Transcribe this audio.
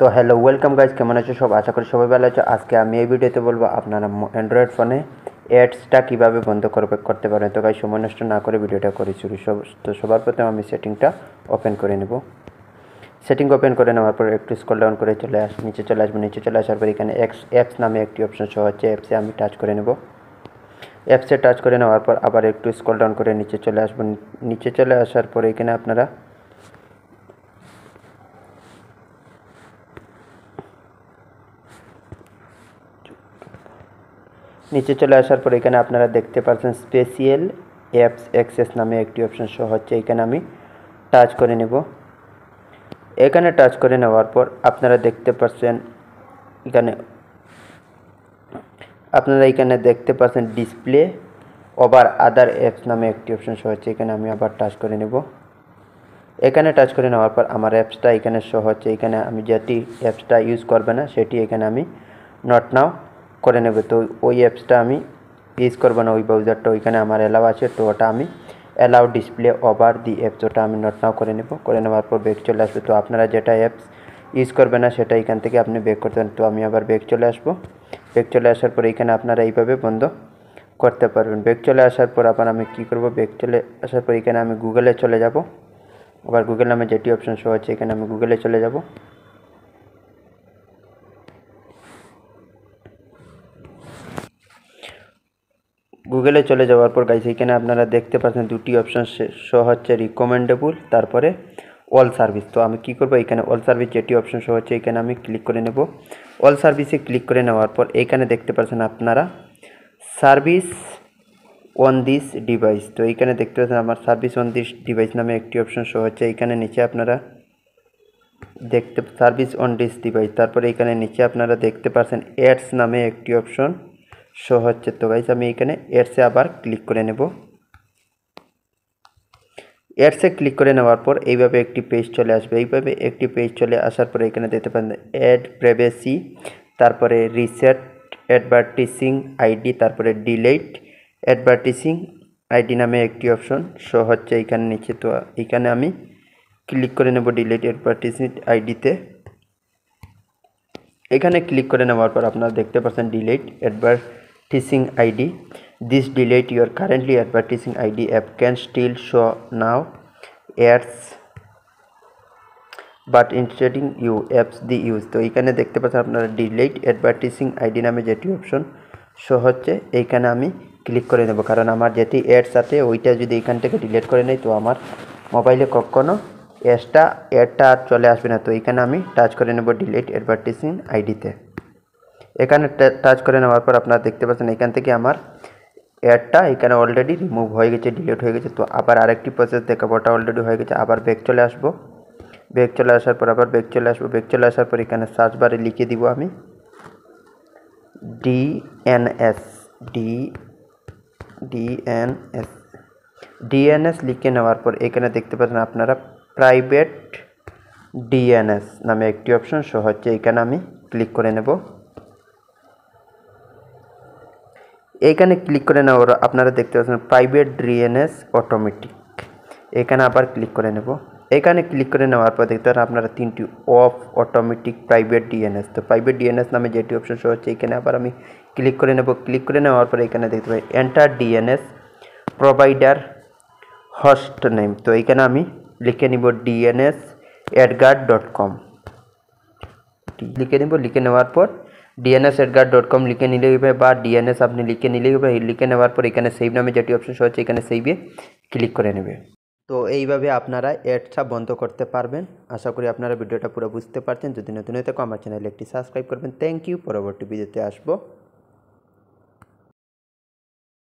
তো hello welcome guys, কেমন আছো সব? আশা করি সবাই ভালো আছো। আজকে আমি এই ভিডিওতে বলবো আপনারা অ্যান্ড্রয়েড ফোনে অ্যাডসটা কীভাবে বন্ধ করতে পারেন। তো গাইজ সময় নষ্ট না করে ভিডিওটা করে শুরু। তো সবার প্রথমে আমি সেটিংটা ওপেন করে নেব। সেটিং ওপেন করে নেওয়ার পর একটু স্ক্রল ডাউন করে নিচে চলে আসবো। নিচে চলে আসার পর এখানে অ্যাপস নামে একটি অপশন শো হচ্ছে, অ্যাপসে আমি টাচ করে নেব। অ্যাপসে টাচ করে নেওয়ার পর আবার একটু স্ক্রল ডাউন করে নিচে চলে আসবো। নিচে চলে আসার পর এখানে আপনারা নিচে চলে আসার পর এখানে আপনারা দেখতে পাচ্ছেন স্পেশাল অ্যাপস অ্যাক্সেস নামে একটি অপশন শো হচ্ছে। এখানে আমি টাচ করে নেব। এখানে টাচ করে নেওয়ার পর আপনারা দেখতে পাচ্ছেন ডিসপ্লে ওভার আদার অ্যাপস নামে একটি অপশন শো হচ্ছে। এখানে আমি আবার টাচ করে নেব। এখানে টাচ করে নেওয়ার পর আমার অ্যাপসটা এখানে শো হচ্ছে। এখানে আমি যেটি অ্যাপসটা ইউজ করবে না সেটি এখানে আমি নট নাও করে নেব। তো ওই অ্যাপসটা আমি ইউজ করবো না, ওই ব্রাউজারটা ওইখানে আমার অ্যালাউ আছে, তো ওটা আমি allow display over the apps ওটা আমি নট নাও করে নেব। করে নেওয়ার পর ব্যাক চলে আসবে। তো আপনারা যেটা অ্যাপস ইউজ করবে না সেটা এখান থেকে আপনি ব্যাক করতেন। তো আমি আবার ব্যাক চলে আসবো। ব্যাক চলে আসার পর এখানে আপনারা এইভাবে বন্ধ করতে পারবেন। ব্যাক চলে আসার পর আবার আমি কী করব, ব্যাক চলে আসার পর এখানে আমি গুগলে চলে যাব। আবার গুগল নামে যেটি অপশন শো হচ্ছে এখানে আমি গুগলে চলে যাব। গুগলে চলে যাওয়ার পর গাইস এখানে আপনারা দেখতে পাচ্ছেন দুটি অপশন শো হচ্ছে, রিকমেন্ডেবল তারপরে অল সার্ভিস। তো আমি কি করব, এখানে অল সার্ভিস যেটি অপশন শো হচ্ছে এখানে আমি ক্লিক করে নেব। অল সার্ভিসে ক্লিক করে নেওয়ার পর এখানে দেখতে পাচ্ছেন আপনারা সার্ভিস অন দিস ডিভাইস। তো এইখানে দেখতে পাচ্ছেন আমার সার্ভিস অন দিস ডিভাইস নামে একটি অপশন শো হচ্ছে। এখানে নিচে আপনারা সার্ভিস অন দিস ডিভাইস, তারপরে এখানে নিচে আপনারা দেখতে পাচ্ছেন অ্যাডস নামে একটি অপশন শো হচ্ছে। তো গাইস আমি এখানে অ্যাডসে আবার ক্লিক করে নেব। অ্যাডসে ক্লিক করে নেওয়ার পর এইভাবে একটি পেজ চলে আসবে। এইভাবে একটি পেজ চলে আসার পরে এখানে দেখতে পাবেন অ্যাড প্রাইভেসি, তারপরে রিসেট অ্যাডভার্টিসিং আইডি, তারপরে ডিলেট অ্যাডভার্টিসিং আইডি নামে একটি অপশন শো হচ্ছে এইখানে নিচে। তো এখানে আমি ক্লিক করে নেব ডিলেট অ্যাডভার্টিসিং আইডিতে। এখানে ক্লিক করে নেওয়ার পর আপনারা দেখতে পাচ্ছেন delete advertising ID, this delete your currently advertising ID app can still show now ads but instead in you apps the use. তো এইখানে দেখতে পাচ্ছেন আপনারা ডিলেট অ্যাডভার্টিসিং আইডি নামে যেটি অপশন শো হচ্ছে এইখানে আমি ক্লিক করে নেব, কারণ আমার যেটি অ্যাডস আছে ওইটা যদি এখান থেকে ডিলিট করে নেই তো আমার মোবাইলে কখনো অ্যাডটা আর চলে আসবে না। তো এখানে আমি টাচ করে নেব ডিলিট অ্যাডভার্টিসিং আইডিতে। এখানে টাচ করে নেওয়ার পর আপনারা দেখতে পাচ্ছেন এখান থেকে আমার অ্যাডটা এখানে অলরেডি রিমুভ হয়ে গেছে, ডিলিট হয়ে গেছে। তো আবার আরেকটি প্রসেস দেখাবো, ওটা অলরেডি হয়ে গেছে। আবার ব্যাক চলে আসবো। ব্যাক চলে আসার পর আবার ব্যাক চলে আসবো। ব্যাক চলে আসার পর এখানে সার্চ বারে লিখে দিব আমি ডিএনএস লিখে নেওয়ার পর এখানে দেখতে পাচ্ছেন আপনারা প্রাইভেট ডিএনএস নামে একটি অপশন শো হচ্ছে। এখানে আমি ক্লিক করে নেব। এইখানে ক্লিক করে নেওয়ার আপনারা দেখতে পাচ্ছেন প্রাইভেট ডিএনএস অটোমেটিক, এখানে আবার ক্লিক করে নেব। এখানে ক্লিক করে নেওয়ার পর দেখতে পাচ্ছেন আপনারা তিনটি অফ অটোমেটিক প্রাইভেট ডিএনএস। তো প্রাইভেট ডিএনএস নামে যেটি অপশন শো হচ্ছে এখানে আবার আমি ক্লিক করে নেব। ক্লিক করে নেওয়ার পর এখানে দেখতে পাই enter DNS provider host name. তো এখানে আমি লিখে নিব dnsAdguard.com লিখে নেব। লিখে নেওয়ার পর dnsAdguard.com লিখে নিলেই হবে, বা ডিএনএস আপনি লিখে নিলেই হবে। লিখে নেওয়ার পর এখানে সেভ নামে যেটি অপশন হচ্ছে এখানে সেভে ক্লিক করে নেবে। তো এইভাবে আপনারা অ্যাডসটা বন্ধ করতে পারবেন। আশা করি আপনারা ভিডিওটা পুরো বুঝতে পারছেন। যদি নতুন হয়ে থাকো আমার চ্যানেলে একটি সাবস্ক্রাইব করবেন। Thank you. পরবর্তী ভিডিওতে আসবো।